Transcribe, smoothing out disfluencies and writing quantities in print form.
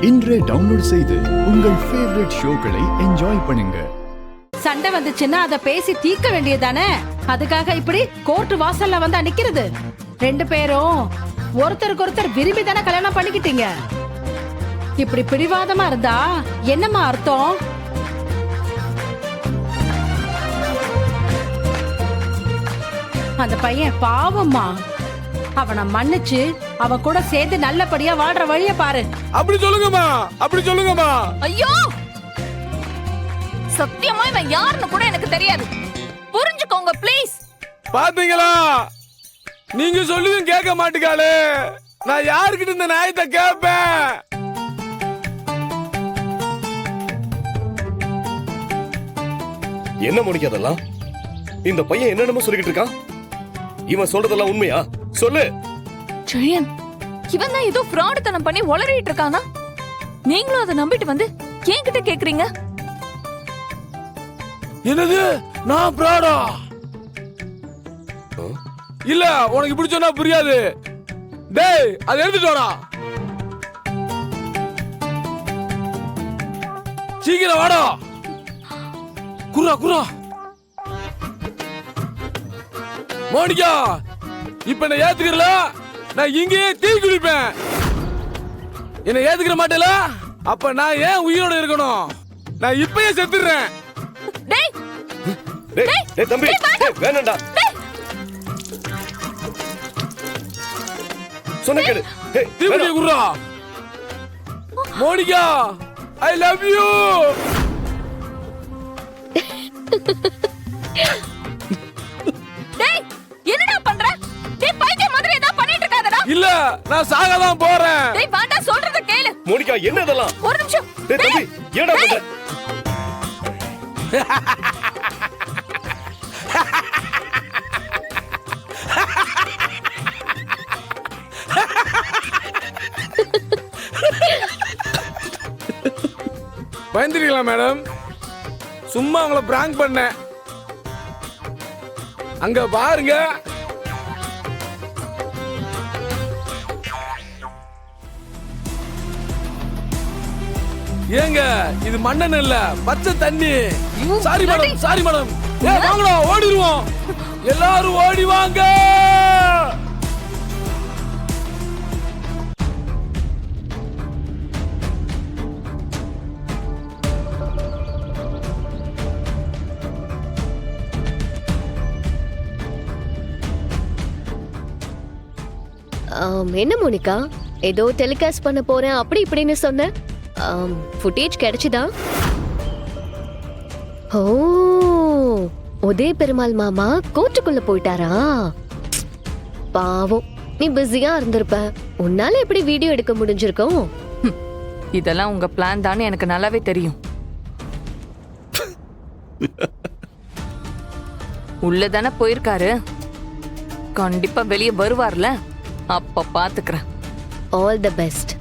இன்றே டவுன்லோட் செய்து உங்கள் ஃபேவரட் ஷோக்களை என்ஜாய் பண்ணுங்க. சண்டை வந்துச்சுன்னா அத பேசி தீர்க்க வேண்டியதானே? அதுக்காக இப்படி கோர்ட் வாசல்ல வந்து நிக்கிறது. ரெண்டு பேரும் ஒருத்தருக்கு ஒருத்தர் விரும்பி தானே கல்யாணம் பண்ணிக்கிட்டீங்க. இப்படி பிடிவாதமா இருந்தா என்னம்மா அர்த்தம்? அந்த பையன் பாவம்மா, அவனை மன்னிச்சு அவன் கூட சேர்ந்து நல்லபடியா வாழ்ற வழிய பாரு. அப்படி சொல்லுங்கம்மா, அப்படி சொல்லுங்கம்மா. ஐயோ, சத்தியமா இவன் யாருன்னு கூட எனக்கு தெரியாது. புரிஞ்சுக்கோங்க ப்ளீஸ். பாத்தீங்களா, நீங்க சொல்லுதும் கேட்க மாட்டீங்களே. நான் யாருக்கிட்ட இந்த நியாயத்தை கேட்பேன்? என்ன முடிக்காதெல்லாம்? இந்த பையன் என்னென்னமோ சொல்லிக்கிட்டு இருக்கான். இவன் சொல்றதெல்லாம் உண்மையா? சொல்லு. ஜெயன், இவன் தான் ஏதோ ஃப்ராடுத்தனம் பண்ணி உளறிட்டு இருக்கானா? நீங்களும் அதை நம்பிட்டு வந்து என்கிட்ட கேக்குறீங்க? என்னது, நான் ஃப்ராடா? இல்ல, உனக்கு இப்படி சொன்னா புரியாது. டேய், அதை எடுத்துட்டு வாடா. சீக்கிரம் வாடா. குரா குரா. மோனிகா, இப்ப என்ன ஏத்துக்கிறல, நான் இங்கேயே தீ குளிப்பேன். என்ன ஏத்துக்கிற மாட்டேல, அப்ப நான் ஏன் உயிரோட இருக்கணும்? நான் இப்பயே செத்துறேன். டேய் டேய் டேய் தம்பி, வேணாம்டா. சொன்ன கேளு. தீபடி குரா. Monika, I love you. டேய், என்னடா பண்ற? டேய், பைத்தியம் மாதிரி ஏதோ பண்ணிட்டு இருக்காதடா. இல்ல, நான் சாக தான் போறேன். டேய், வாடா, சொல்றத கேளு. மோனிகா, என்ன இதெல்லாம்? ஒரு நிமிஷம். டேய் தம்பி, ஏடா பண்ற? பயந்துட்டீங்களா மேடம்? சும்மா உங்களை பிராங்க் பண்ணேன். அங்க பாருங்க. ஏங்க, இது மண்ணெண்ண இல்ல, பச்சை தண்ணி. Sorry madam, sorry madam. வாங்கடா, ஓடிடுவோம். எல்லாரும் ஓடி வாங்க. என்ன மோனிகா, ஏதோ டெலிகாஸ்ட் பண்ண போறேன் அப்படி இப்படின்னு சொன்ன. ஃபுட்டேஜ் கிடைச்சுதா? ஓ, உதய பெருமாள் மாமா கோர்ட்டுக்குள்ள போயிட்டாரா? பாவம், நீ பிஸியா இருந்திருப்ப. உன்னால எப்படி வீடியோ எடுக்க முடிஞ்சிருக்கும்? இதெல்லாம் உங்க பிளான் தானே எனக்கு நல்லாவே தெரியும். உள்ளதானே போயிருக்காரு, கண்டிப்பா வெளியே வருவார்ல, அப்ப பாத்துக்கிறேன். All the best.